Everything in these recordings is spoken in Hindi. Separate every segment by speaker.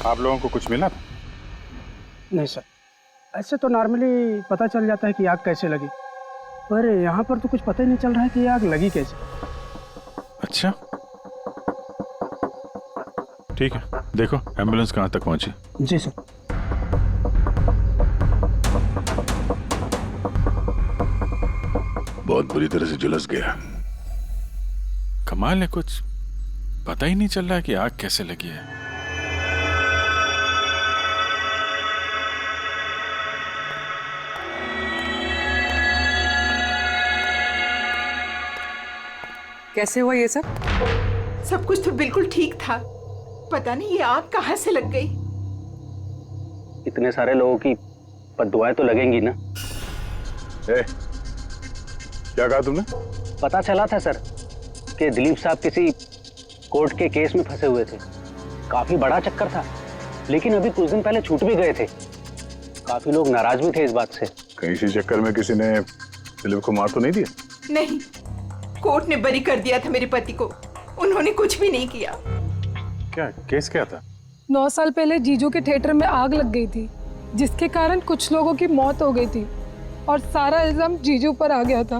Speaker 1: आप लोगों को कुछ मिला?
Speaker 2: नहीं सर, ऐसे तो नॉर्मली पता चल जाता है कि आग कैसे लगी, पर यहाँ पर तो कुछ पता ही नहीं चल रहा है कि आग लगी कैसे।
Speaker 1: अच्छा ठीक है, देखो एम्बुलेंस कहाँ तक पहुंची।
Speaker 2: जी सर।
Speaker 1: बहुत बुरी तरह से झुलस गया। कमाल है, कुछ पता ही नहीं चल रहा है कि आग कैसे लगी है।
Speaker 3: कैसे हुआ ये सब?
Speaker 4: सब कुछ तो बिल्कुल ठीक था, पता नहीं ये आग कहाँ से लग गई।
Speaker 5: इतने सारे लोगों की बद्दुआएं तो लगेंगी ना।
Speaker 1: क्या कहा तुमने?
Speaker 5: पता चला था सर कि दिलीप साहब किसी कोर्ट के केस में फंसे हुए थे। काफी बड़ा चक्कर था, लेकिन अभी कुछ दिन पहले छूट भी गए थे। काफी लोग नाराज भी थे इस बात से।
Speaker 1: कहीं इसी चक्कर में किसी ने दिलीप को मार तो नहीं दिया?
Speaker 4: नहीं, कोर्ट ने बरी कर दिया था मेरे पति को, उन्होंने कुछ भी नहीं किया।
Speaker 1: क्या केस क्या था?
Speaker 6: 9 साल पहले जीजू के थिएटर में आग लग गई थी, जिसके कारण कुछ लोगों की मौत हो गई थी और सारा इल्जाम जीजू पर आ गया था।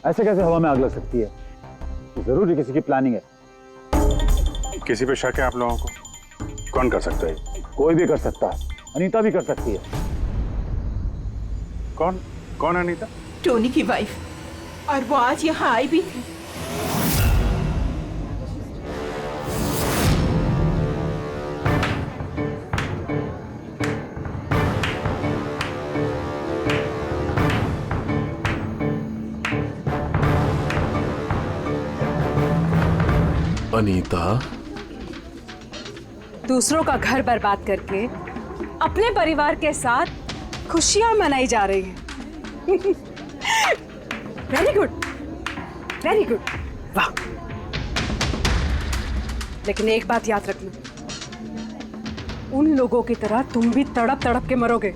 Speaker 7: ऐसे कैसे हवा में आग लग सकती है? जरूर किसी की प्लानिंग है।
Speaker 1: किसी पे शक है आप लोगों को? कौन कर सकता है?
Speaker 7: कोई भी कर सकता है, अनीता भी कर सकती है।
Speaker 1: कौन कौन अनीता?
Speaker 4: टोनी की वाइफ, और वो आज यहाँ आई भी थी।
Speaker 8: अनीता,
Speaker 9: दूसरों का घर बर्बाद करके अपने परिवार के साथ खुशियां मनाई जा रही है। वेरी गुड, वेरी गुड, वाह। लेकिन एक बात याद रखना, उन लोगों की तरह तुम भी तड़प तड़प के मरोगे।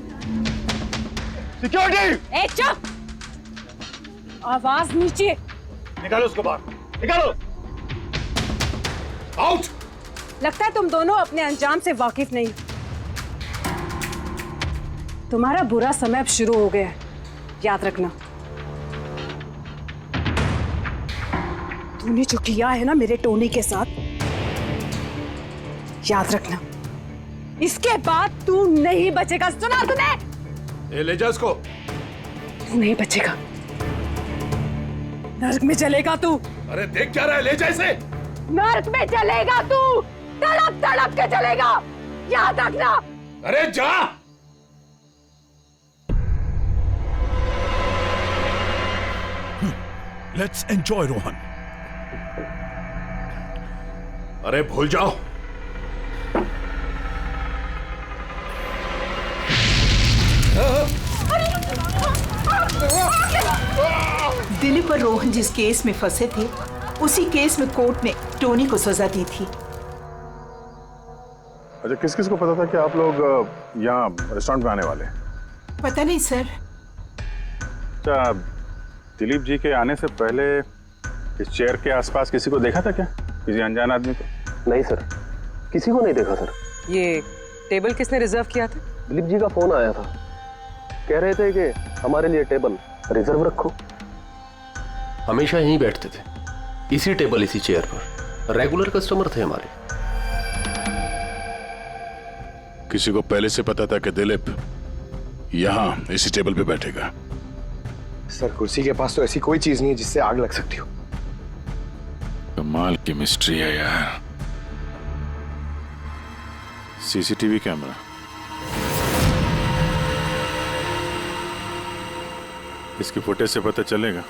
Speaker 7: सिक्योरिटी!
Speaker 9: ए चुप! आवाज नीचे।
Speaker 7: निकालो उसको बाहर, निकालो! आउट!
Speaker 9: लगता है तुम दोनों अपने अंजाम से वाकिफ नहीं। तुम्हारा बुरा समय अब शुरू हो गया है, याद रखना। तूने जो किया है ना मेरे टोनी के साथ, याद रखना, इसके बाद तू नहीं बचेगा। सुना तूने?
Speaker 8: ले जा इसको।
Speaker 9: तू नहीं बचेगा, नर्क में चलेगा तू।
Speaker 8: अरे देख क्या रहा है, ले जा इसे।
Speaker 9: नर्क में चलेगा तू, तड़प तड़प के चलेगा, याद रखना।
Speaker 8: अरे जा।
Speaker 1: Let's enjoy Rohan.
Speaker 8: अरे भूल जाओ।
Speaker 4: दिलीप और रोहन जिस केस में फंसे थे, उसी केस में कोर्ट ने टोनी को सजा दी थी।
Speaker 1: अच्छा, किस किस को पता था कि आप लोग यहाँ रेस्टोरेंट में आने वाले हैं?
Speaker 4: पता नहीं सर।
Speaker 1: अच्छा, दिलीप जी के आने से पहले इस चेयर के आसपास किसी को देखा था क्या? किसी अनजान आदमी को?
Speaker 5: नहीं सर, किसी को नहीं देखा सर।
Speaker 3: ये टेबल किसने रिजर्व किया था?
Speaker 5: दिलीप जी का फोन आया था, कह रहे थे कि हमारे लिए टेबल रिजर्व रखो।
Speaker 8: हमेशा यहीं बैठते थे, इसी टेबल इसी चेयर पर, रेगुलर कस्टमर थे हमारे।
Speaker 1: किसी को पहले से पता था कि दिलीप यहाँ इसी टेबल पे बैठेगा?
Speaker 10: सर, कुर्सी के पास तो ऐसी कोई चीज नहीं है जिससे आग लग सकती हो।
Speaker 1: कमाल की मिस्ट्री है यार। सीसीटीवी कैमरा, इसकी फुटेज से पता चलेगा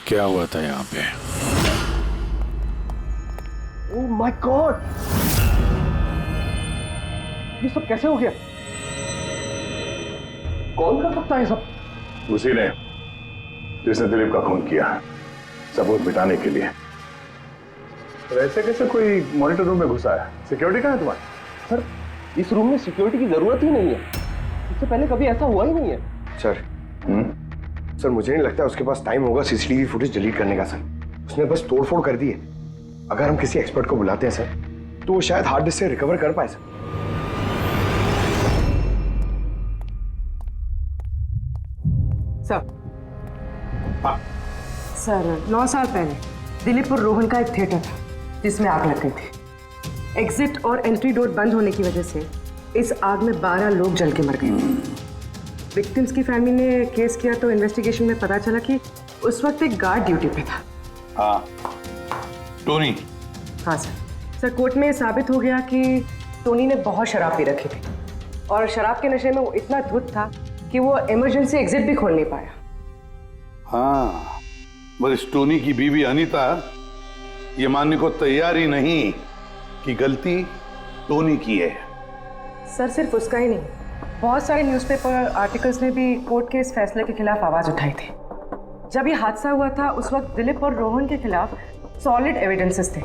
Speaker 1: क्या हुआ था यहाँ पे।
Speaker 5: ओह माय गॉड, ये सब कैसे हो गया? कौन कर सकता है ये सब?
Speaker 1: उसी ने जिसने दिलीप का खून किया, सबूत मिटाने के लिए। तो ऐसे कैसे कोई मॉनिटर रूम में घुसा है? सिक्योरिटी कहाँ है तुम्हारी?
Speaker 5: सर, इस रूम में सिक्योरिटी की जरूरत ही नहीं है, इससे पहले कभी ऐसा हुआ ही नहीं है।
Speaker 10: सर, सर मुझे नहीं लगता उसके पास टाइम होगा सीसीटीवी फुटेज डिलीट करने का। सर, उसने बस तोड़फोड़ कर दी है। अगर हम किसी एक्सपर्ट को बुलाते हैं सर, तो वो शायद हार्ड डिस्क से रिकवर कर पाए सर।
Speaker 3: सर 9 साल पहले दिलीप और रोहन का एक थिएटर था जिसमें आग लग गई थी। एग्जिट और एंट्री डोर बंद होने की वजह से इस आग में 12 लोग जल के मर गए। विक्टिम्स की फैमिली ने केस किया तो इन्वेस्टिगेशन में पता चला कि उस वक्त एक गार्ड ड्यूटी पे था।
Speaker 1: हाँ, टोनी।
Speaker 3: हाँ सर कोर्ट में साबित हो गया कि टोनी ने बहुत शराब पी रखी थी और शराब के नशे में वो इतना धुत था कि वो इमरजेंसी एग्जिट भी खोल नहीं पाया।
Speaker 11: हाँ, बस टोनी की बीवी अनीता ये मानने को तैयार ही नहीं कि गलती टोनी की है।
Speaker 3: सर सिर्फ उसका ही नहीं, बहुत सारे न्यूज़पेपर आर्टिकल्स ने भी कोर्ट के इस फैसले के खिलाफ आवाज उठाई थी। जब ये हादसा हुआ था उस वक्त दिलीप और रोहन के खिलाफ सॉलिड एविडेंसेस थे,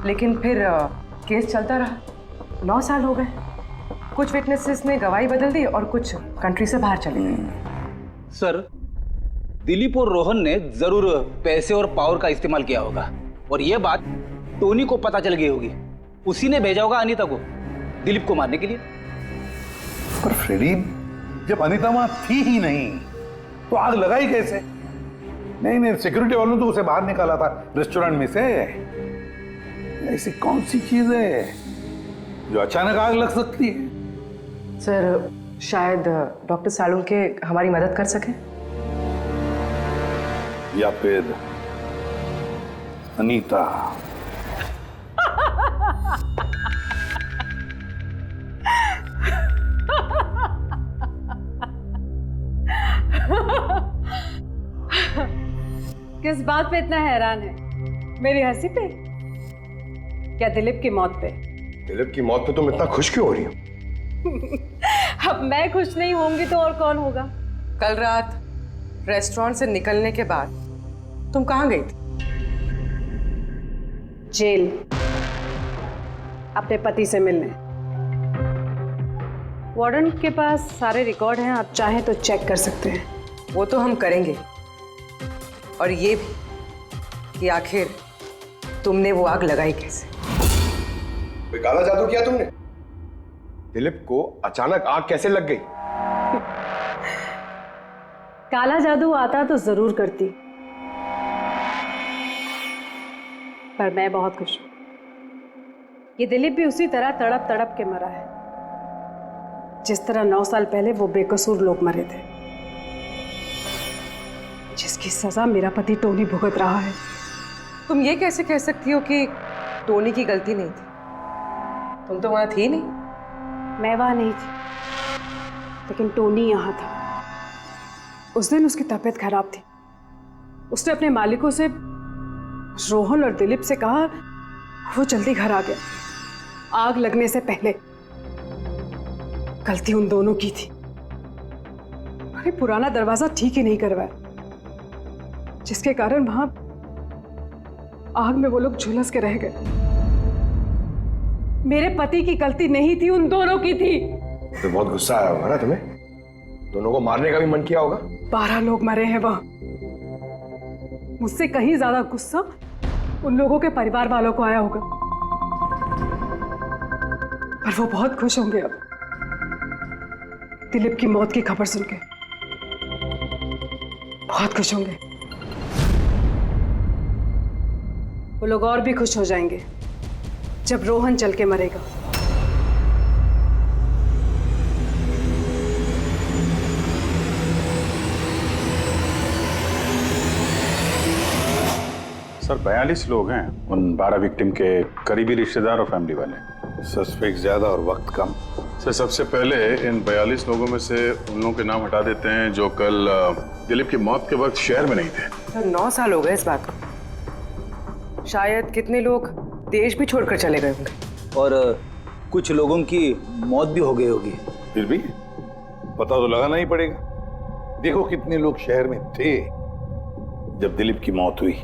Speaker 3: लेकिन फिर केस चलता रहा। 9 साल हो गए। कुछ विटनेसेस ने गवाही बदल दी और कुछ कंट्री से बाहर चले गए।
Speaker 5: सर, दिलीप और रोहन ने जरूर पैसे और पावर का इस्तेमाल किया होगा और यह बात टोनी को पता चल गई होगी। उसी ने भेजा होगा अनीता को दिलीप को मारने के लिए।
Speaker 11: पर फ्रेडी, जब अनीता वहां थी ही नहीं तो आग लगाई कैसे? नहीं, सिक्योरिटी वालों ने तो उसे बाहर निकाला था रेस्टोरेंट में से। ऐसी कौन सी चीज है जो अचानक आग लग सकती है?
Speaker 3: सर शायद डॉक्टर सालुंके हमारी मदद कर सके,
Speaker 11: या फिर अनीता।
Speaker 9: किस बात पे इतना हैरान है? मेरी हंसी पे? क्या दिलीप की मौत पे?
Speaker 10: दिलीप की मौत पे तुम इतना खुश क्यों हो रही हो?
Speaker 9: अब मैं खुश नहीं होंगी तो और कौन होगा?
Speaker 3: कल रात रेस्टोरेंट से निकलने के बाद तुम कहाँ गई थी?
Speaker 9: जेल, अपने पति से मिलने। वार्डन के पास सारे रिकॉर्ड हैं, आप चाहें तो चेक कर सकते हैं।
Speaker 3: वो तो हम करेंगे, और ये भी कि आखिर तुमने वो आग लगाई कैसे?
Speaker 10: कोई काला जादू किया तुमने? दिलीप को अचानक आग कैसे लग गई?
Speaker 9: काला जादू आता तो जरूर करती, पर मैं बहुत खुश हूं। ये दिलीप भी उसी तरह तड़प तड़प के मरा है जिस तरह 9 साल पहले वो बेकसूर लोग मरे थे, जिसकी सजा मेरा पति टोनी भुगत रहा है।
Speaker 3: तुम ये कैसे कह सकती हो कि टोनी की गलती नहीं थी? तुम तो वहां थी नहीं।
Speaker 9: मैं वहां नहीं थी, लेकिन टोनी यहाँ था। उस दिन उसकी तबीयत खराब थी। उसने अपने मालिकों से, रोहन और दिलीप से कहा, वो जल्दी घर आ गया आग लगने से पहले। गलती उन दोनों की थी। अरे पुराना दरवाजा ठीक ही नहीं करवाया, जिसके कारण वहां आग में वो लोग झुलस के रह गए। मेरे पति की गलती नहीं थी, उन दोनों की थी।
Speaker 10: तो बहुत गुस्सा आया होगा ना तुम्हें? दोनों को मारने का भी मन किया होगा?
Speaker 9: 12 लोग मरे हैं वहां। मुझसे कहीं ज्यादा गुस्सा उन लोगों के परिवार वालों को आया होगा, पर वो बहुत खुश होंगे अब दिलीप की मौत की खबर सुनके। बहुत खुश होंगे। वो लोग और भी खुश हो जाएंगे जब रोहन चल के मरेगा।
Speaker 1: सर 42 लोग हैं, उन 12 विक्टिम के करीबी रिश्तेदार और फैमिली वाले।
Speaker 11: सस्पेक्ट ज्यादा और वक्त कम।
Speaker 1: सर सबसे पहले इन 42 लोगों में से उन लोगों के नाम हटा देते हैं जो कल दिलीप की मौत के वक्त शहर में नहीं थे।
Speaker 3: सर 9 साल हो गए इस बात को। शायद कितने लोग देश भी छोड़कर चले गए होंगे
Speaker 5: और कुछ लोगों की मौत भी हो गई होगी।
Speaker 11: फिर भी पता तो लगाना ही पड़ेगा। देखो कितने लोग शहर में थे जब दिलीप की मौत हुई।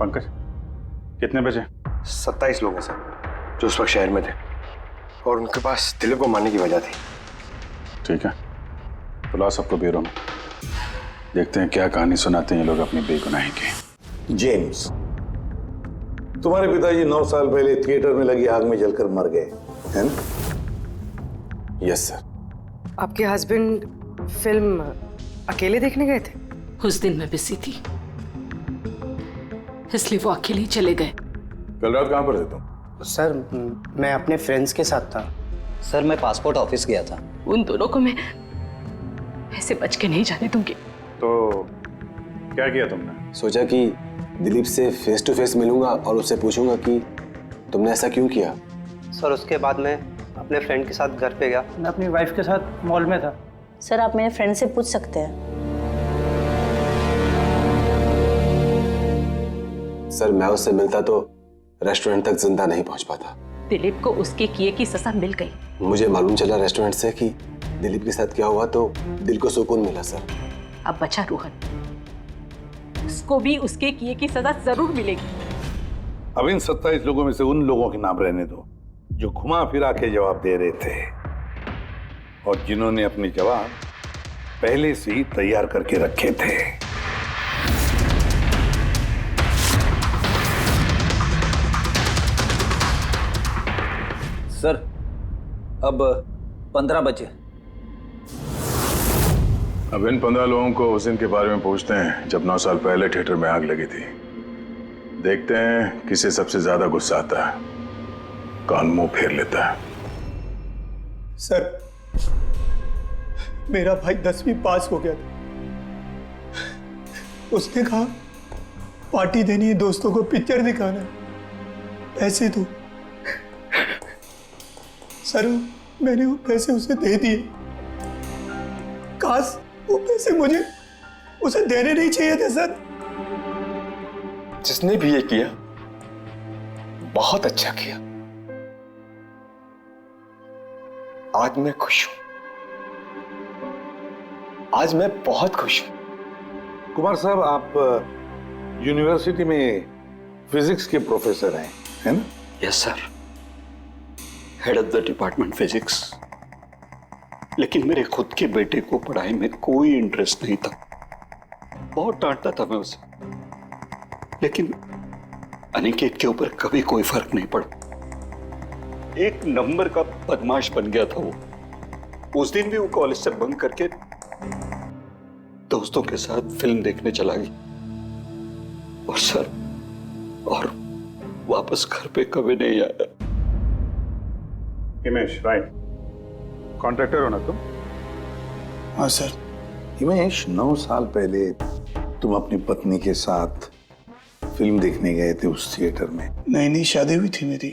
Speaker 1: पंकज, कितने बजे?
Speaker 10: 27 लोग हैं सर जो उस वक्त शहर में थे और उनके पास दिलीप को मारने की वजह थी।
Speaker 1: ठीक है, बुलाओ सबको ब्यूरो में, देखते हैं क्या कहानी सुनाते हैं ये लोग अपनी बेगुनाही की।
Speaker 11: जेम्स, तुम्हारे पिताजी 9 साल पहले थिएटर में लगी आग में जलकर मर गए, है ना?
Speaker 10: Yes sir.
Speaker 3: आपके हस्बैंड फिल्म अकेले देखने गए थे?
Speaker 12: उस दिन मैं बिजी थी, इसलिए वो अकेले ही चले गए।
Speaker 1: कल रात कहाँ पर थे तुम?
Speaker 2: सर मैं अपने फ्रेंड्स के साथ था।
Speaker 5: सर मैं पासपोर्ट ऑफिस गया था।
Speaker 12: उन दोनों को मैं ऐसे बच के नहीं जाने दूंगी।
Speaker 1: तो क्या किया तुमने?
Speaker 10: सोचा कि दिलीप से फेस टू फेस मिलूंगा और उससे पूछूंगा कि तुमने ऐसा क्यों किया।
Speaker 5: सर उसके बाद मैं अपने फ्रेंड के साथ घर पे गया।
Speaker 2: मैं अपनी वाइफ के साथ मॉल में था।
Speaker 13: सर आप मेरे फ्रेंड से पूछ सकते हैं।
Speaker 10: सर मैं उससे मिलता तो रेस्टोरेंट तक जिंदा नहीं पहुंच पाता।
Speaker 12: दिलीप को उसके किए की सजा मिल गई।
Speaker 10: मुझे मालूम चला रेस्टोरेंट से कि दिलीप के साथ क्या हुआ तो दिल को सुकून मिला सर।
Speaker 12: अब बचा रोहन, उसको भी उसके किए की सजा जरूर मिलेगी।
Speaker 11: अब इन 27 लोगों में से उन लोगों के नाम रहने दो जो घुमा फिरा के जवाब दे रहे थे और जिन्होंने अपने जवाब पहले से ही तैयार करके रखे थे।
Speaker 5: सर अब 15 बजे।
Speaker 1: अब इन 15 लोगों को उस दिन के बारे में पूछते हैं जब 9 साल पहले थिएटर में आग लगी थी। देखते हैं किसे सबसे ज्यादा गुस्सा आता है, कौन मुंह फेर लेता है।
Speaker 2: सर मेरा भाई 10वीं पास हो गया था। उसने कहा पार्टी देनी है, दोस्तों को पिक्चर दिखाना है, पैसे दो। सर मैंने वो पैसे उसे दे दिए। काश वो पैसे मुझे उसे देने नहीं चाहिए थे सर।
Speaker 10: जिसने भी ये किया बहुत अच्छा किया। आज मैं खुश हूं, आज मैं बहुत खुश हूं।
Speaker 11: कुमार साहब आप यूनिवर्सिटी में फिजिक्स के प्रोफेसर हैं, है ना?
Speaker 14: Yes sir, head of the department physics. लेकिन मेरे खुद के बेटे को पढ़ाई में कोई इंटरेस्ट नहीं था। बहुत डांटता था मैं उसे, लेकिन अनिकेत के ऊपर कभी कोई फर्क नहीं पड़ा। एक नंबर का बदमाश बन गया था वो। उस दिन भी वो कॉलेज से बंक करके दोस्तों के साथ फिल्म देखने चला गया और सर और वापस घर पे कभी नहीं आया।
Speaker 1: हिमेश, राइट, कॉन्ट्रैक्टर हो ना तुम?
Speaker 2: हाँ सर।
Speaker 11: हिमेश, 9 साल पहले तुम अपनी पत्नी के साथ फिल्म देखने गए थे उस थिएटर में।
Speaker 2: नई नई शादी हुई थी मेरी,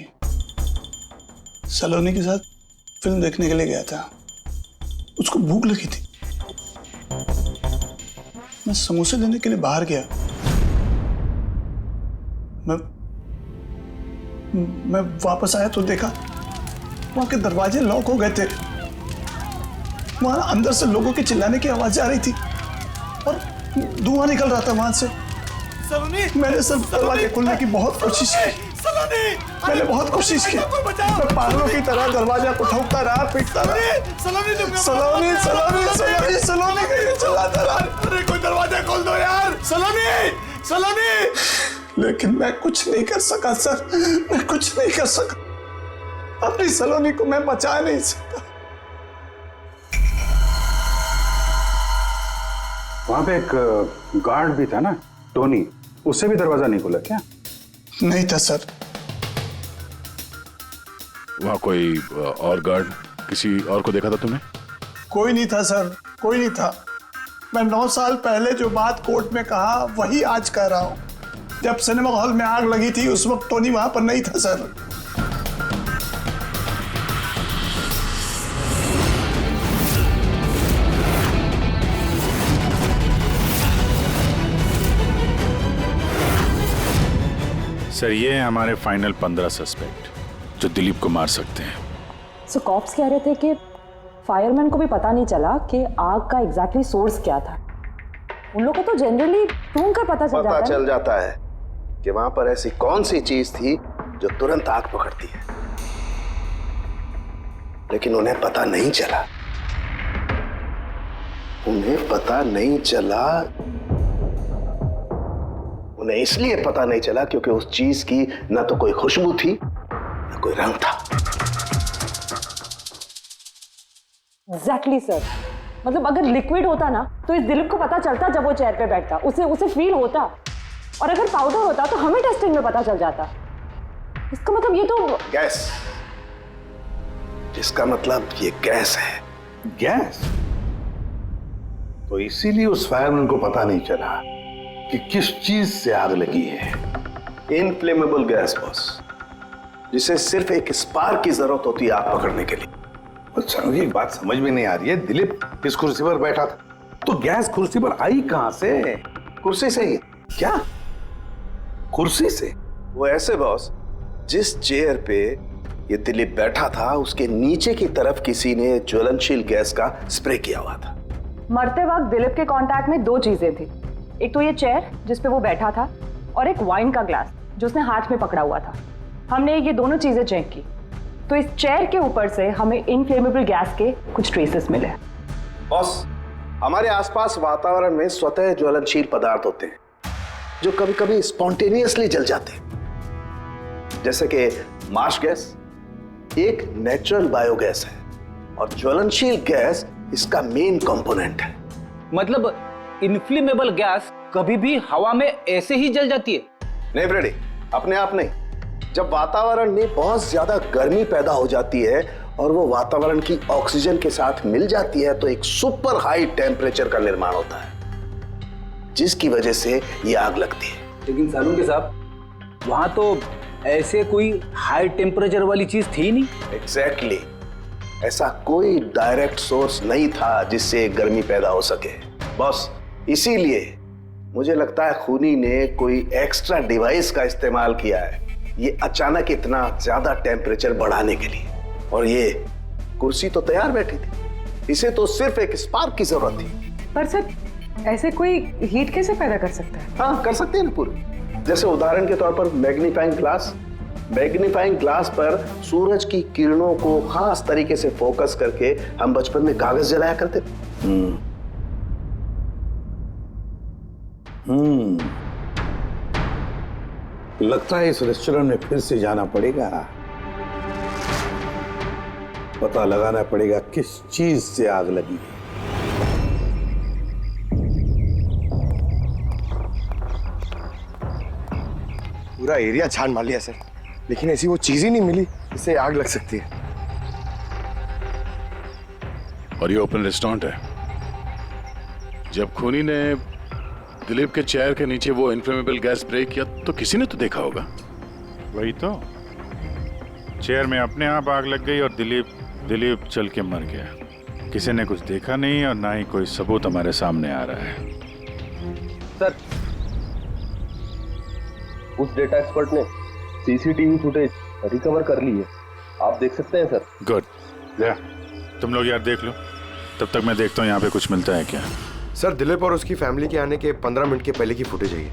Speaker 2: सलोनी के साथ फिल्म देखने के लिए गया था। उसको भूख लगी थी, मैं समोसे लेने के लिए बाहर गया। मैं वापस आया तो देखा वहां के दरवाजे लॉक हो गए थे। वहां अंदर से लोगों के चिल्लाने की आवाज आ रही थी और धुआं निकल रहा था वहां से। मैंने सब दरवाजे खोलने की बहुत कोशिश की। मैंने बहुत कोशिश की। मैं पागलों की तरह दरवाजा को ठोकता रहा, पीटता रहा। सलोनी चिल्लाता रहा, अरे कोई दरवाजा खोल दो यार, सलोनी। लेकिन मैं कुछ नहीं कर सका सर, मैं कुछ नहीं कर सका। अपनी सलोनी को मैं बचा नहीं सकता।
Speaker 1: वहां पे एक गार्ड भी था ना, टोनी, उससे भी दरवाजा नहीं खुला क्या?
Speaker 2: नहीं था सर।
Speaker 1: वहां कोई और गार्ड, किसी और को देखा था तुमने?
Speaker 2: कोई नहीं था सर, कोई नहीं था। मैं 9 साल पहले जो बात कोर्ट में कहा वही आज कह रहा हूं। जब सिनेमा हॉल में आग लगी थी उस वक्त टोनी वहां पर नहीं था सर।
Speaker 1: सर ये है हमारे फाइनल 15 सस्पेक्ट जो दिलीप को मार सकते हैं।
Speaker 15: सो कॉप्स कह रहे थे कि फायरमैन को भी पता नहीं चला कि आग का एग्जैक्टली सोर्स क्या था। उन लोगों को तो जनरली ढूंढ कर पता चल जाता है।
Speaker 16: कि वहां पर ऐसी कौन सी चीज थी जो तुरंत आग पकड़ती है, लेकिन उन्हें पता नहीं चला। उन्हें पता नहीं चला। उन्हें इसलिए पता नहीं चला क्योंकि उस चीज की ना तो कोई खुशबू थी ना कोई रंग था।
Speaker 15: Exactly sir. मतलब अगर लिक्विड होता ना तो इस दिलीप को पता चलता जब वो चेयर पे बैठता, उसे फील होता। और अगर पाउडर होता तो हमें टेस्टिंग में पता चल जाता। इसका मतलब ये तो
Speaker 16: गैस। इसका मतलब ये गैस है।
Speaker 11: गैस? तो इसीलिए उस फायरमैन को पता नहीं चला कि किस चीज से आग लगी है।
Speaker 16: इनफ्लेमेबल गैस बॉस, जिसे सिर्फ एक स्पार्क की जरूरत होती है आग पकड़ने के लिए।
Speaker 11: अच्छा, मुझे एक बात समझ में नहीं आ रही है। दिलीप इस कुर्सी पर बैठा था तो गैस कुर्सी पर आई कहां से?
Speaker 16: कुर्सी से ही।
Speaker 11: क्या? कुर्सी से?
Speaker 16: वो ऐसे बॉस, जिस चेयर पे ये दिलीप बैठा था उसके नीचे की तरफ किसी ने ज्वलनशील गैस का स्प्रे किया हुआ था।
Speaker 15: मरते वक्त दिलीप के कांटेक्ट में दो चीजें थी। एक तो ये चेयर जिस पे वो बैठा था और एक वाइन का ग्लास जो उसने हाथ में पकड़ा हुआ था। हमने ये दोनों चीजें चेक की तो इस चेयर के ऊपर से हमें इनफ्लेमेबल गैस के कुछ ट्रेसेस मिले।
Speaker 16: बॉस, हमारे आसपास वातावरण में स्वतः ज्वलनशील पदार्थ होते हैं जो कभी कभी स्पॉन्टेनियसली जल जाते हैं, जैसे कि मार्श गैस एक नेचुरल बायोगैस है और ज्वलनशील गैस इसका मेन कंपोनेंट है।
Speaker 5: मतलब इनफ्लेमेबल गैस कभी भी हवा में ऐसे ही जल जाती है?
Speaker 16: नहीं फ्रेडी, अपने आप नहीं। जब वातावरण में बहुत ज्यादा गर्मी पैदा हो जाती है और वो वातावरण की ऑक्सीजन के साथ मिल जाती है तो एक सुपर हाई टेम्परेचर का निर्माण होता है, जिसकी वजह से ये आग लगती है।
Speaker 5: लेकिन सालून साहब, वहां तो ऐसे कोई हाई टेम्परेचर वाली चीज थी नहीं।
Speaker 16: एग्जैक्टली, ऐसा कोई डायरेक्ट सोर्स नहीं था जिससे गर्मी पैदा हो सके बॉस। इसीलिए मुझे लगता है खूनी ने कोई एक्स्ट्रा डिवाइस का इस्तेमाल किया है ये अचानक इतना ज्यादा टेम्परेचर बढ़ाने के लिए। और ये कुर्सी तो तैयार बैठी थी, इसे तो सिर्फ एक स्पार्क की जरूरत थी।
Speaker 3: पर सर, ऐसे कोई हीट कैसे पैदा कर सकता है?
Speaker 16: हाँ, कर सकते हैं ना पूरी। जैसे उदाहरण के तौर पर मैग्नीफाइंग ग्लास। मैग्नीफाइंग ग्लास पर सूरज की किरणों को खास तरीके से फोकस करके हम बचपन में कागज जलाया करते थे।
Speaker 11: लगता है इस रेस्टोरेंट में फिर से जाना पड़ेगा। पता लगाना पड़ेगा किस चीज से आग लगी है।
Speaker 10: पूरा एरिया छान मार लिया सर, लेकिन ऐसी वो चीज ही नहीं मिली जिससे आग लग सकती है।
Speaker 1: और ये ओपन रेस्टोरेंट है। जब खूनी ने दिलीप के चेयर के नीचे वो इनफ्लेमेबल गैस स्प्रे किया तो किसी ने तो देखा होगा।
Speaker 17: वही तो, चेयर में अपने आप आग लग गई और दिलीप चल के मर गया। किसी ने कुछ देखा नहीं और ना ही कोई सबूत हमारे सामने आ रहा है।
Speaker 5: सर,
Speaker 18: उस डेटा एक्सपर्ट ने सीसीटीवी फुटेज रिकवर कर ली है, आप देख सकते हैं सर।
Speaker 17: गुड, या तुम लोग यार देख लो, तब तक मैं देखता हूँ यहाँ पे कुछ मिलता है क्या।
Speaker 10: सर, दिलीप और उसकी फैमिली के आने के 15 मिनट के पहले की फुटेज है ये।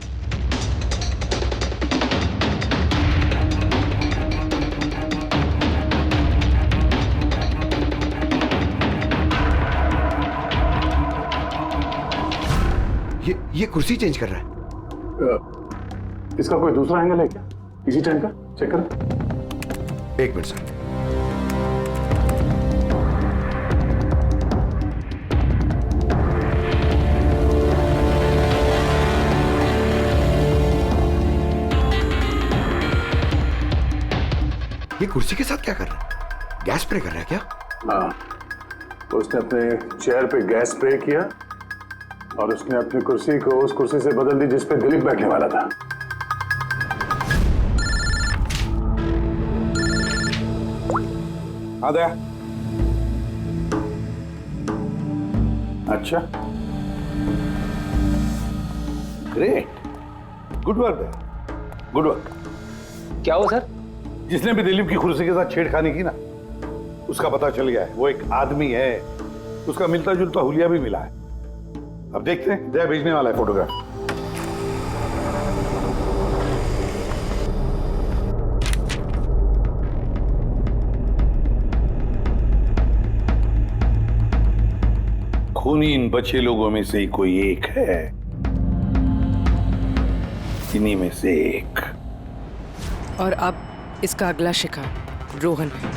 Speaker 10: ये कुर्सी चेंज कर रहा है।
Speaker 1: इसका कोई दूसरा एंगल है क्या? इसी टाइम का चेक करो।
Speaker 10: एक मिनट सर। ये कुर्सी के साथ क्या कर रहा है? गैस स्प्रे कर रहा है क्या?
Speaker 1: हाँ, तो उसने अपने चेयर पे गैस स्प्रे किया और उसने अपनी कुर्सी को उस कुर्सी से बदल दी जिस पे दिलीप बैठने वाला था।
Speaker 11: आ गया। अच्छा, great, good work, good work.
Speaker 5: क्या हो सर?
Speaker 11: जिसने भी दिलीप की कुर्सी के साथ छेड़खानी की ना, उसका पता चल गया है। वो एक आदमी है, उसका मिलता जुलता हुलिया भी मिला है। अब देखते हैं, दया भेजने वाला है फोटोग्राफ। खूनी इन बचे लोगों में से ही कोई एक है, इन्हीं में से एक।
Speaker 3: और अब इसका अगला शिकार रोहन है।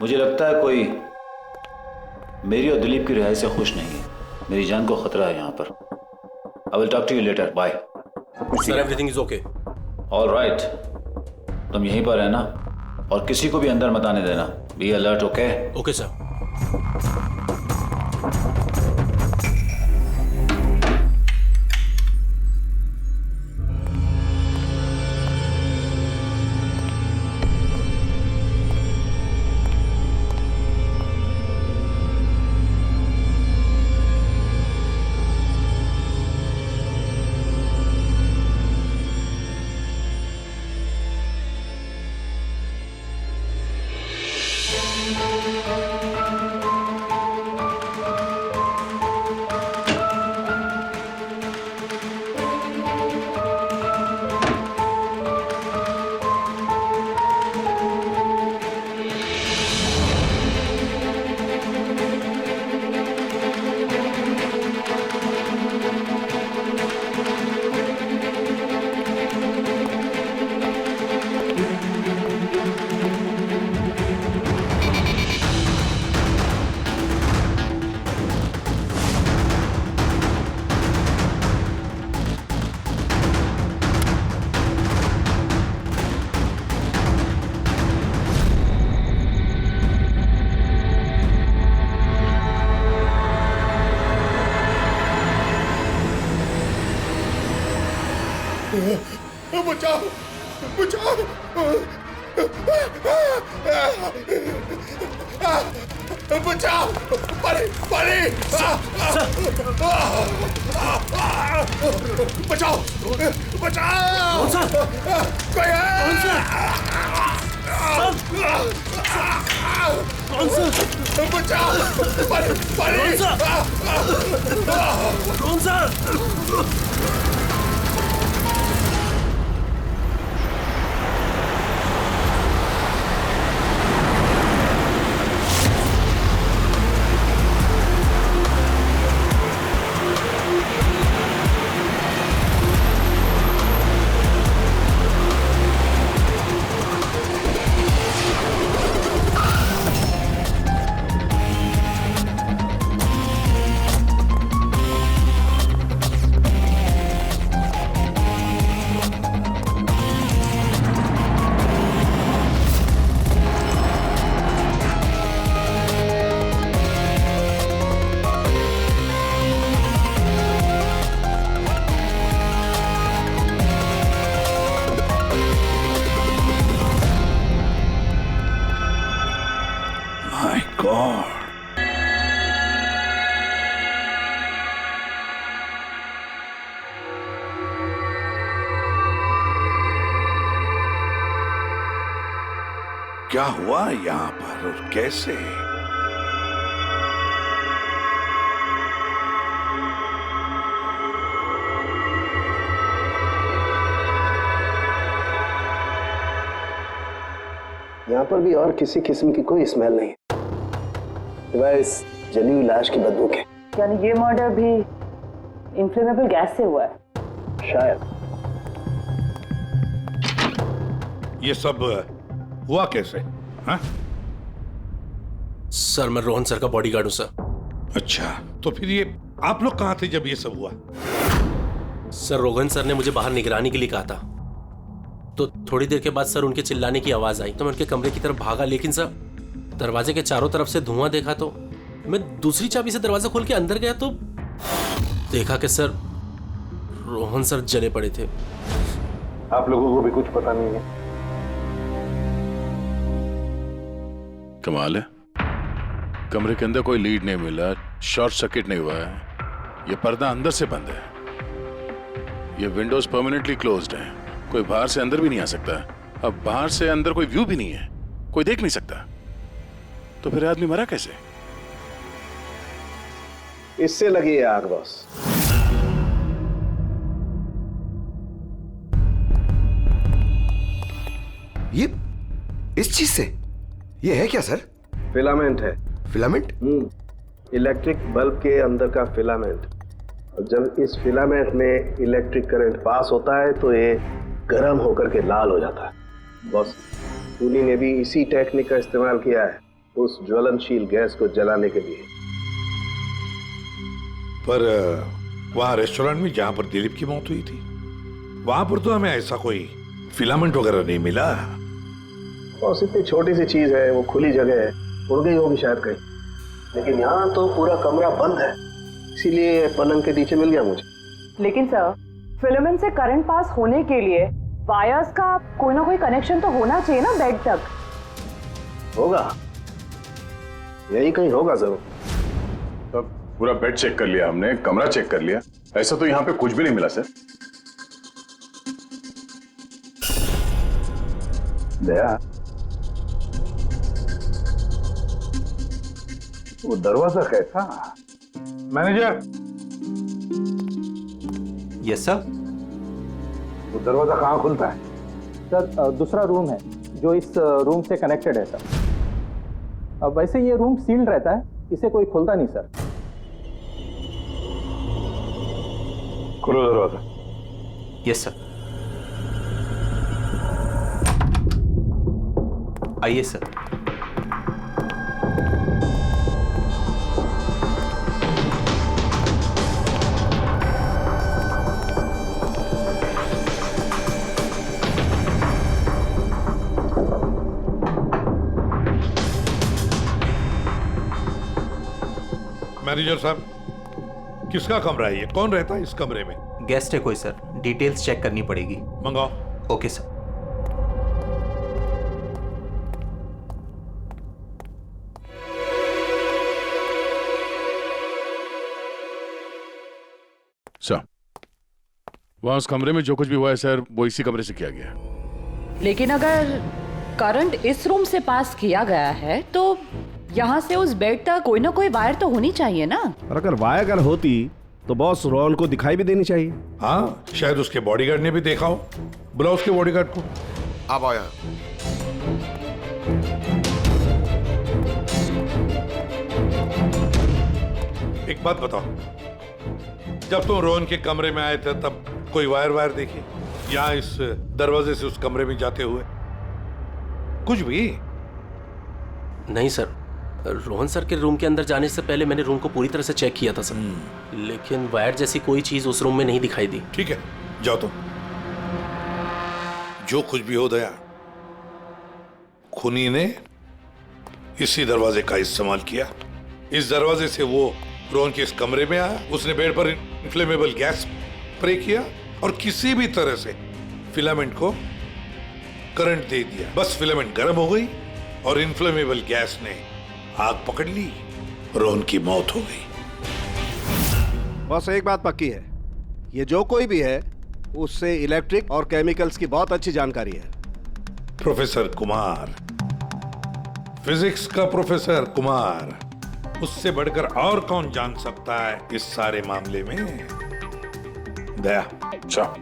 Speaker 19: मुझे लगता है कोई मेरी और दिलीप की रिहाई से खुश नहीं है। मेरी जान को खतरा है यहाँ पर। I will talk to you later. Bye.
Speaker 8: Sir everything is okay.
Speaker 19: All right, तुम यहीं पर रहना और किसी को भी अंदर मत आने देना। Be alert. Okay?
Speaker 8: Okay sir.
Speaker 20: बचाओ बचाओ बचाओ। पानी पानी बचाओ बचाओ। कोई है? बचाओ। पानी पानी। कौन सा?
Speaker 11: क्या हुआ यहाँ पर और कैसे?
Speaker 16: यहाँ पर भी और किसी किस्म की कोई स्मेल नहीं सिवाय इस जली हुई लाश की बदबू के।
Speaker 15: यानी ये मर्डर भी इन्फ्लेमेबल गैस से हुआ है?
Speaker 16: शायद।
Speaker 11: ये सब हुआ कैसे? हाँ?
Speaker 8: सर मैं रोहन सर का बॉडीगार्ड हूं सर।
Speaker 11: अच्छा, तो फिर ये आप लोग कहाँ थे जब ये सब हुआ?
Speaker 8: सर रोहन सर ने मुझे बाहर निगरानी के लिए कहा था, तो थोड़ी देर के बाद सर उनके चिल्लाने की आवाज आई तो मैं उनके कमरे की तरफ भागा, लेकिन सर दरवाजे के चारों तरफ से धुआं देखा तो मैं दूसरी चाबी से दरवाजा खोल के अंदर गया तो देखा कि सर रोहन सर जले पड़े थे।
Speaker 11: आप लोगों को भी कुछ पता नहीं है?
Speaker 1: कमाल है, कमरे के अंदर कोई लीड नहीं मिला, शॉर्ट सर्किट नहीं हुआ है, ये पर्दा अंदर से बंद है, ये विंडोज परमानेंटली क्लोज्ड है, कोई बाहर से अंदर भी नहीं आ सकता। अब बाहर से अंदर कोई व्यू भी नहीं है, कोई देख नहीं सकता, तो फिर आदमी मरा कैसे?
Speaker 16: इससे लगी है आग बॉस।
Speaker 10: ये इस चीज से ये है क्या सर?
Speaker 16: फिलामेंट है।
Speaker 10: फिलामेंट?
Speaker 16: इलेक्ट्रिक बल्ब के अंदर का फिलामेंट। और जब इस फिलामेंट में इलेक्ट्रिक करंट पास होता है तो ये गर्म होकर के लाल हो जाता है। बॉस, खूनी ने भी इसी टेक्निक का इस्तेमाल किया है उस ज्वलनशील गैस को जलाने के लिए।
Speaker 11: पर वहां रेस्टोरेंट में जहां पर दिलीप की मौत हुई थी, वहां पर तो हमें ऐसा कोई फिलामेंट वगैरह नहीं मिला।
Speaker 16: बॉस, इतनी छोटी सी चीज है, वो खुली जगह है, उड़ गई होगी शायद कहीं, लेकिन यहाँ तो पूरा कमरा बंद है, इसीलिए पलंग के नीचे मिल गया मुझे।
Speaker 15: लेकिन सर, फिलामेंट से करंट पास होने के लिए वायर्स का कोई ना कोई कनेक्शन तो होना चाहिए ना बेड तक।
Speaker 16: होगा, यही कहीं होगा जरूर।
Speaker 1: तब पूरा बेड चेक कर लिया हमने, कमरा चेक कर लिया, ऐसा तो यहाँ पे कुछ भी नहीं मिला सर।
Speaker 11: दया, वो दरवाजा कैसा? मैनेजर।
Speaker 5: Yes sir.
Speaker 11: वो दरवाजा कहाँ खुलता है?
Speaker 5: सर दूसरा रूम है जो इस रूम से कनेक्टेड है सर। अब वैसे ये रूम सील्ड रहता है, इसे कोई खोलता नहीं सर।
Speaker 11: खोलो दरवाजा।
Speaker 5: Yes sir. आइए सर।
Speaker 11: मैनेजर साहब, किसका कमरा है ये? कौन रहता है इस कमरे में?
Speaker 5: गेस्ट है कोई सर, डिटेल्स चेक करनी पड़ेगी।
Speaker 11: मंगाओ।
Speaker 5: Okay sir.
Speaker 1: सर, वहां उस कमरे में जो कुछ भी हुआ है सर, वो इसी कमरे से किया गया।
Speaker 12: लेकिन अगर करंट इस रूम से पास किया गया है तो यहाँ से उस बेड तक कोई ना कोई वायर तो होनी चाहिए ना।
Speaker 7: और अगर वायर अगर होती तो बॉस रोहन को दिखाई भी देनी चाहिए।
Speaker 11: हाँ, शायद उसके बॉडीगार्ड ने भी देखा हो। बुलाओ उसके बॉडीगार्ड को।
Speaker 10: आप आओ यहाँ।
Speaker 11: एक बात बताओ, जब तुम रोहन के कमरे में आए थे तब कोई वायर देखी या इस दरवाजे से उस कमरे में जाते हुए कुछ भी?
Speaker 8: नहीं सर, रोहन सर के रूम के अंदर जाने से पहले मैंने रूम को पूरी तरह से चेक किया था सर, लेकिन वायर जैसी कोई चीज उस रूम में नहीं दिखाई दी।
Speaker 11: ठीक है, जाओ तुम। जो कुछ भी हो दया, खूनी ने इसी दरवाजे का इस्तेमाल किया। इस दरवाजे से वो रोहन के इस कमरे में आया, उसने बेड पर इन्फ्लेमेबल गैस स्प्रे किया और किसी भी तरह से फिलामेंट को करंट दे दिया। बस फिलामेंट गर्म हो गई और इन्फ्लेमेबल गैस ने आग पकड़ ली, रोहन की मौत हो गई।
Speaker 7: बस एक बात पक्की है, ये जो कोई भी है उससे इलेक्ट्रिक और केमिकल्स की बहुत अच्छी जानकारी है।
Speaker 11: प्रोफेसर कुमार, फिजिक्स का प्रोफेसर कुमार, उससे बढ़कर और कौन जान सकता है इस सारे मामले में? दया,
Speaker 1: अच्छा,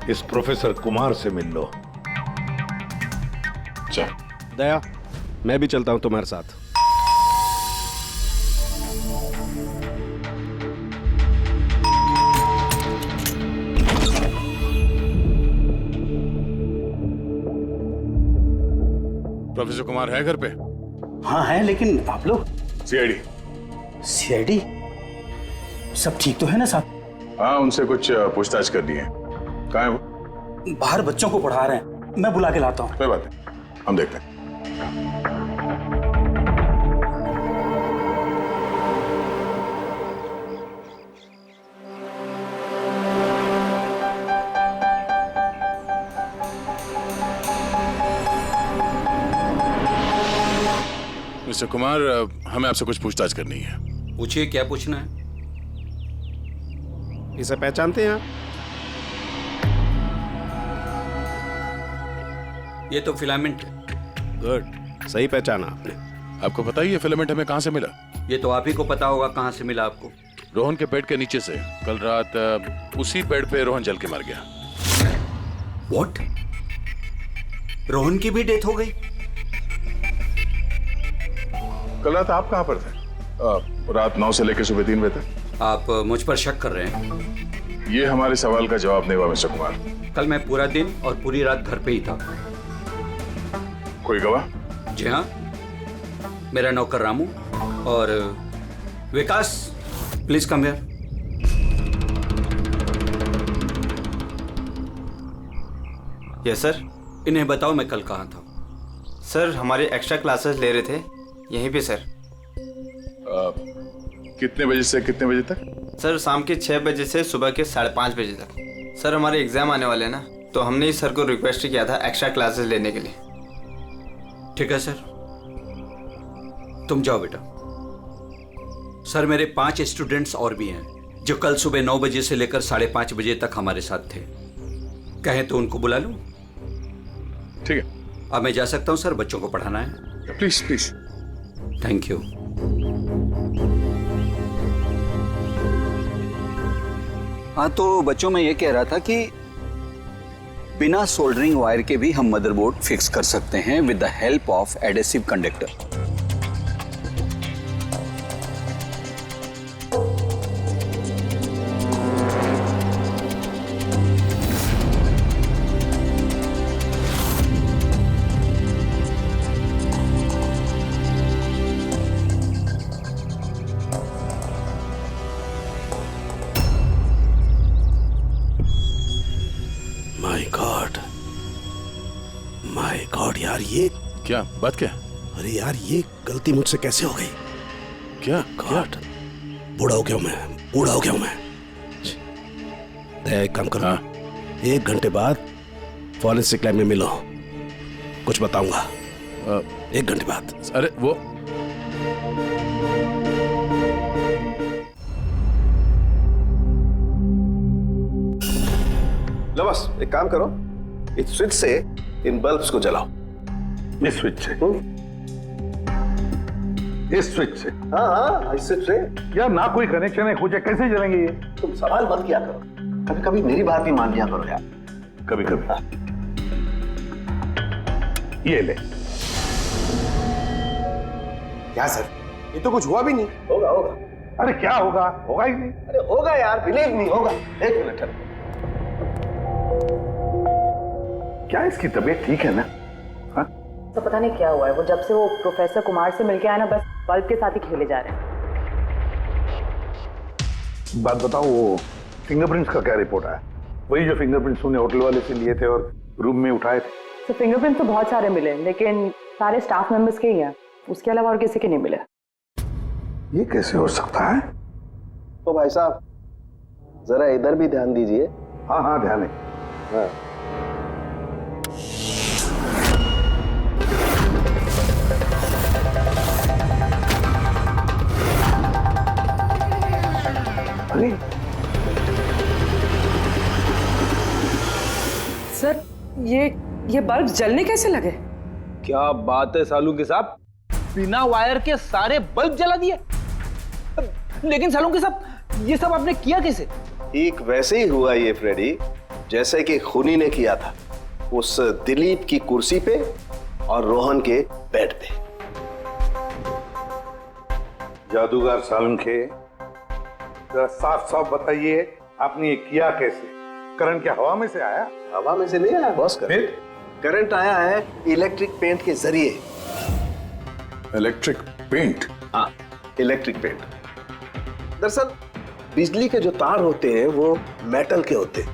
Speaker 11: इस प्रोफेसर कुमार से मिल लो।
Speaker 1: अच्छा
Speaker 7: दया, मैं भी चलता हूं तुम्हारे साथ।
Speaker 1: प्रोफेसर कुमार है घर पे?
Speaker 5: हाँ है, लेकिन आप लोग?
Speaker 1: सीआईडी।
Speaker 5: सीआईडी? सब ठीक तो है ना साहब?
Speaker 1: हाँ, उनसे कुछ पूछताछ करनी है। कहाँ है वो?
Speaker 5: बाहर बच्चों को पढ़ा रहे हैं, मैं बुला के लाता हूँ।
Speaker 1: कोई बात नहीं, हम देखते हैं। मिस्टर कुमार, हमें आपसे कुछ पूछताछ करनी है।
Speaker 21: पूछिए, क्या पूछना है?
Speaker 7: इसे पहचानते हैं आप?
Speaker 21: ये तो फिलामेंट है।
Speaker 7: गुड, सही पहचाना आपने।
Speaker 1: आपको पता ही है फिलामेंट हमें कहाँ से मिला?
Speaker 21: ये तो आप ही को पता होगा कहाँ से मिला आपको।
Speaker 1: रोहन के बेड के नीचे से। कल रात उसी बेड पे रोहन जल के मर गया।
Speaker 21: व्हाट? रोहन की भी डेथ हो गई?
Speaker 1: कल रात आप कहाँ पर थे? रात 9 से लेकर सुबह 3 बजे तक।
Speaker 21: आप मुझ पर शक कर रहे हैं?
Speaker 1: ये हमारे सवाल का जवाब नहीं हुआ मिस्टर कुमार।
Speaker 21: कल मैं पूरा दिन और पूरी रात घर पे ही था।
Speaker 1: कोई गवाह?
Speaker 21: जी हाँ, मेरा नौकर रामू और Vikas. Please come here.
Speaker 22: Yes sir.
Speaker 21: इन्हें बताओ मैं कल कहाँ था।
Speaker 22: सर हमारे एक्स्ट्रा क्लासेस ले रहे थे यहीं पे सर।
Speaker 1: कितने बजे से कितने बजे तक?
Speaker 22: सर शाम के 6 बजे से सुबह के 5:30 बजे तक। सर हमारे एग्जाम आने वाले हैं ना, तो हमने इस सर को रिक्वेस्ट किया था एक्स्ट्रा क्लासेस लेने के लिए।
Speaker 21: ठीक है सर, तुम जाओ बेटा। सर मेरे 5 स्टूडेंट्स और भी हैं जो कल सुबह 9 बजे से लेकर 5:30 बजे तक हमारे साथ थे। कहें तो उनको बुला लूं?
Speaker 1: ठीक है।
Speaker 21: अब मैं जा सकता हूं सर, बच्चों को पढ़ाना है।
Speaker 1: Please please.
Speaker 21: Thank you.
Speaker 14: हाँ तो बच्चों में ये कह रहा था कि बिना सोल्डरिंग वायर के भी हम मदरबोर्ड फिक्स कर सकते हैं with the help of adhesive conductor.
Speaker 7: My God यार, ये
Speaker 1: क्या बात? क्या?
Speaker 7: अरे यार, ये गलती मुझसे कैसे हो गई?
Speaker 1: क्या
Speaker 7: गॉड, बूढ़ा हो गया हूं मैं, बूढ़ा हो गया हूं मैं। एक काम करो, 1 घंटे बाद फॉरेंसिक लैब में मिलो, कुछ बताऊंगा। 1 घंटे बाद।
Speaker 1: अरे वो
Speaker 16: लो बस एक काम करो, इस स्विच से इन बल्ब्स को जलाओ।
Speaker 11: इस स्विच से? इस स्विच से?
Speaker 16: हाँ हाँ, इस स्विच से।
Speaker 11: यार ना कोई कनेक्शन है, कुछ है, कैसे जलेंगे ये?
Speaker 16: तुम सवाल मत किया करो, कभी कभी मेरी बात भी मान लिया करो यार।
Speaker 11: कभी कभी। ये ले।
Speaker 10: क्या सर, ये तो कुछ हुआ भी नहीं।
Speaker 16: होगा होगा।
Speaker 11: अरे क्या होगा? होगा ही नहीं।
Speaker 16: अरे होगा यार, बिलीव नहीं होगा। 1 मिनट है।
Speaker 11: क्या इसकी तबीयत ठीक है ना? हाँ?
Speaker 15: तो पता नहीं क्या हुआ है, वो जब से वो प्रोफेसर कुमार से मिलके आया ना, बस बल्ब के साथ ही खेले जा रहे हैं।
Speaker 11: बात बताओ, वो फिंगरप्रिंट्स का क्या रिपोर्ट आया? वही जो फिंगरप्रिंट्स तूने होटल वाले से लिए थे और रूम में उठाए थे।
Speaker 15: तो फिंगरप्रिंट तो बहुत सारे मिले, लेकिन सारे स्टाफ मेंबर्स के ही हैं, उसके अलावा और किसी के नहीं मिले।
Speaker 11: ये कैसे हो सकता है?
Speaker 16: तो भाई साहब जरा इधर भी ध्यान दीजिए।
Speaker 11: हाँ हाँ, ध्यान है।
Speaker 16: हाँ।
Speaker 11: अरे
Speaker 3: सर, ये बल्ब जलने कैसे लगे?
Speaker 22: क्या बात है सालूके साहब, बिना वायर के सारे बल्ब जला दिए। लेकिन सालूके साहब, ये सब आपने किया कैसे?
Speaker 16: ठीक वैसे ही हुआ ये फ्रेडी, जैसे कि खूनी ने किया था उस दिलीप की कुर्सी पे और रोहन के बेड पे।
Speaker 11: जादूगर सालुंखे, जरा साफ साफ बताइए, आपने ये किया कैसे? करंट क्या हवा में से आया?
Speaker 16: हवा में से नहीं आया बॉस, करंट आया है इलेक्ट्रिक पेंट के जरिए।
Speaker 1: Electric paint?
Speaker 16: हाँ, इलेक्ट्रिक पेंट। दरअसल बिजली के जो तार होते हैं वो मेटल के होते हैं,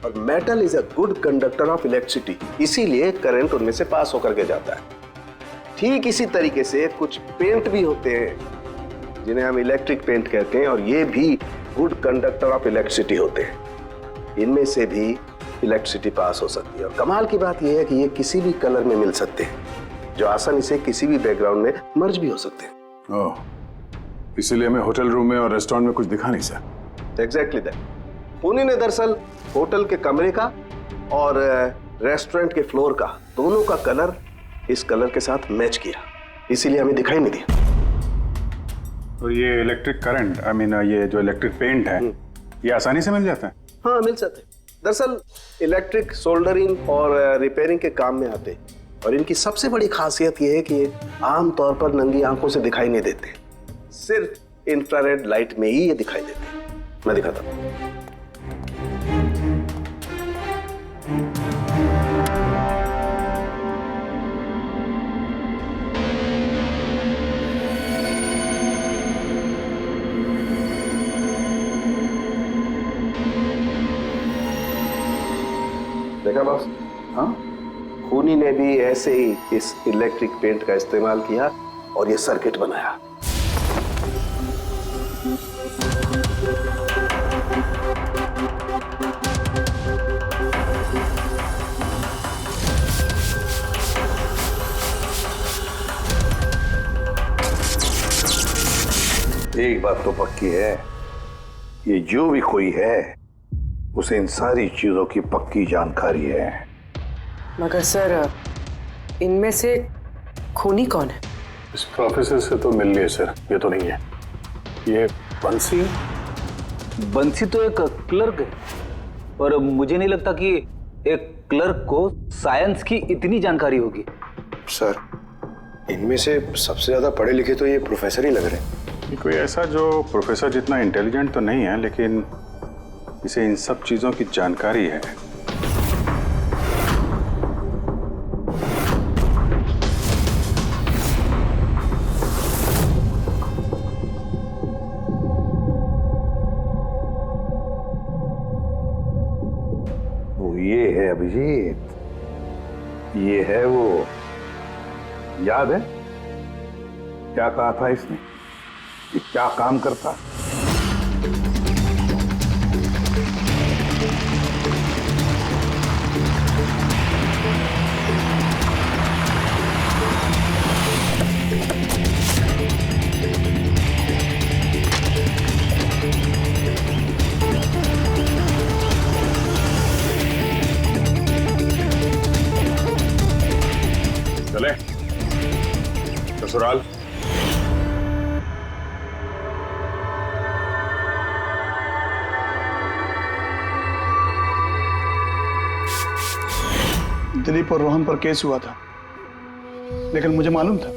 Speaker 16: और metal is a good conductor of electricity, इसीलिए करंट उनमें से पास होकर के जाता है। ठीक इसी तरीके से कुछ पेंट भी होते हैं जिन्हें हम इलेक्ट्रिक पेंट कहते हैं, और ये भी गुड कंडक्टर ऑफ इलेक्ट्रिसिटी होते हैं। इनमें से भी इलेक्ट्रिसिटी पास हो सकती है, और कमाल की बात यह है कि ये किसी भी कलर में मिल सकते हैं। जो आसानी से किसी भी बैकग्राउंड में मर्ज भी हो सकते हैं।
Speaker 1: ओह, इसीलिए हमें होटल रूम में और रेस्टोरेंट में कुछ दिखा नहीं सर।
Speaker 16: Exactly that. खूनी ने दरअसल होटल के कमरे का और रेस्टोरेंट के फ्लोर का दोनों का कलर इस कलर के साथ मैच किया, इसीलिए हमें दिखाई नहीं दिया।
Speaker 17: तो ये इलेक्ट्रिक करंट, आई मीन ये जो इलेक्ट्रिक पेंट है, ये आसानी से मिल जाता है?
Speaker 16: हाँ, मिल जाते हैं। दरअसल इलेक्ट्रिक सोल्डरिंग और रिपेयरिंग के काम में आते, और इनकी सबसे बड़ी खासियत ये है कि ये आमतौर पर नंगी आंखों से दिखाई नहीं देते, सिर्फ इंफ्रारेड लाइट में ही ये दिखाई देते हैं। मैं दिखाता हूँ। देखा बॉस? हाँ, खूनी ने भी ऐसे ही इस इलेक्ट्रिक पेंट का इस्तेमाल किया और ये सर्किट बनाया।
Speaker 11: एक बात तो पक्की है, ये जो भी कोई है उसे इन सारी चीजों की पक्की जानकारी है।
Speaker 3: मगर सर, इनमें से खूनी कौन है?
Speaker 1: इस प्रोफेसर से तो मिल लिए सर, ये तो नहीं है। ये बंसी?
Speaker 22: बंसी तो एक क्लर्क है, और मुझे नहीं लगता कि एक क्लर्क को साइंस की इतनी जानकारी होगी।
Speaker 10: सर, इनमें से सबसे ज्यादा पढ़े लिखे तो ये प्रोफेसर ही लग रहे हैं।
Speaker 17: कोई ऐसा जो प्रोफेसर जितना इंटेलिजेंट तो नहीं है, लेकिन इसे इन सब चीजों की जानकारी है।
Speaker 11: वो ये है अभिजीत, ये है वो। याद है क्या कहा था इसने, ये क्या काम करता?
Speaker 1: चले ससुराल।
Speaker 2: दिलीप और रोहन पर केस हुआ था, लेकिन मुझे मालूम था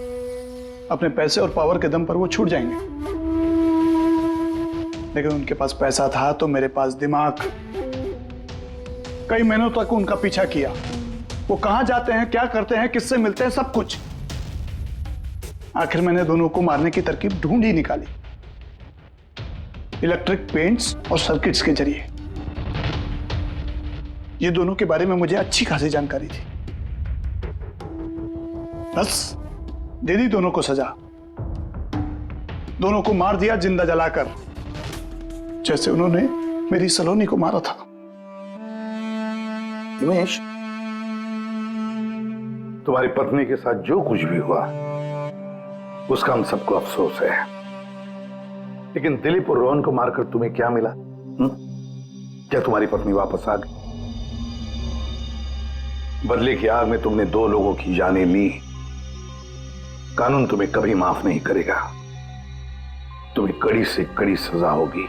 Speaker 2: अपने पैसे और पावर के दम पर वो छूट जाएंगे। लेकिन उनके पास पैसा था तो मेरे पास दिमाग। कई महीनों तक उनका पीछा किया, वो कहां जाते हैं, क्या करते हैं, किससे मिलते हैं, सब कुछ। आखिर मैंने दोनों को मारने की तरकीब ढूंढ ही निकाली, इलेक्ट्रिक पेंट्स और सर्किट्स के जरिए। ये दोनों के बारे में मुझे अच्छी खासी जानकारी थी। बस दे दी दोनों को सजा, दोनों को मार दिया जिंदा जलाकर, जैसे उन्होंने मेरी सलोनी को मारा था।
Speaker 11: हिमेश, तुम्हारी पत्नी के साथ जो कुछ भी हुआ उसका हम सबको अफसोस है, लेकिन दिलीप और रोहन को मारकर तुम्हें क्या मिला? क्या तुम्हारी पत्नी वापस आ गई? बदले की आग में तुमने 2 लोगों की जानें ली। कानून तुम्हें कभी माफ नहीं करेगा, तुम्हें कड़ी से कड़ी सजा होगी।